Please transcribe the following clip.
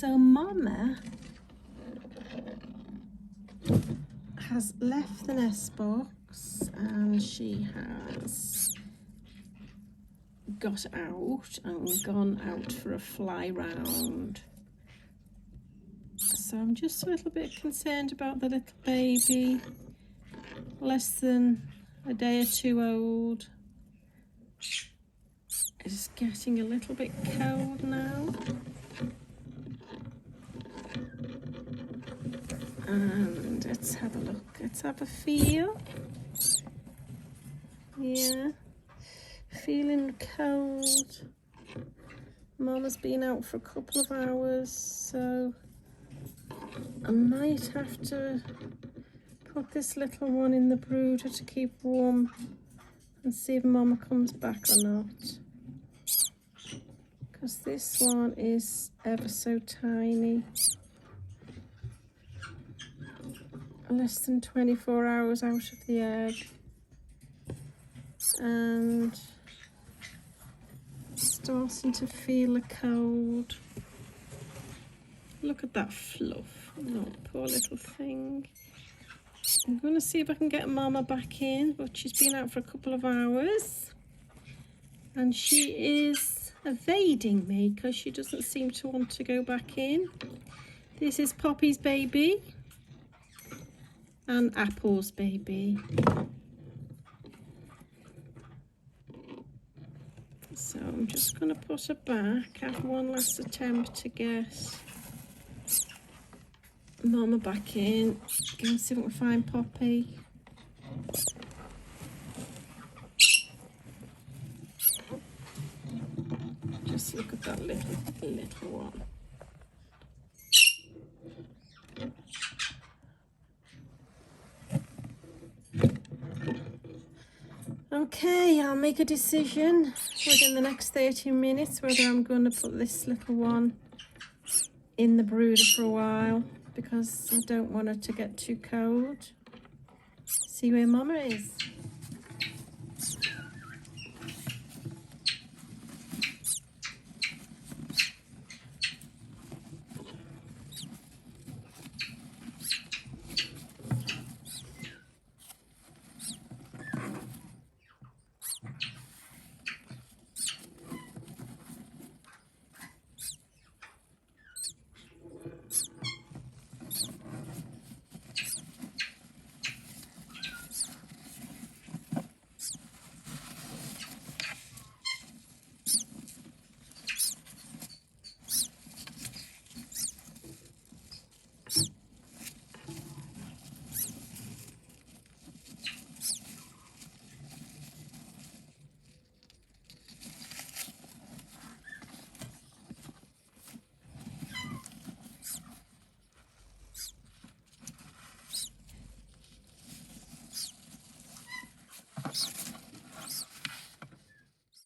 So Mama has left the nest box and she has got out and gone out for a fly round. So I'm just a little bit concerned about the little baby, less than a day or two old. It's getting a little bit cold now. And let's have a look, let's have a feel. Yeah, feeling cold. Mama's been out for a couple of hours, so I might have to put this little one in the brooder to keep warm and see if Mama comes back or not. Because this one is ever so tiny. Less than 24 hours out of the egg. And starting to feel the cold. Look at that fluff. Oh, poor little thing. I'm going to see if I can get Mama back in, but she's been out for a couple of hours. And she is evading me because she doesn't seem to want to go back in. This is Poppy's baby. And Apple's baby. So I'm just going to put her back, have one last attempt to get Mama back in. Go and see if I can find Poppy. Just look at that little one. Okay, I'll make a decision within the next 30 minutes whether I'm going to put this little one in the brooder for a while, because I don't want her to get too cold. See where Mama is.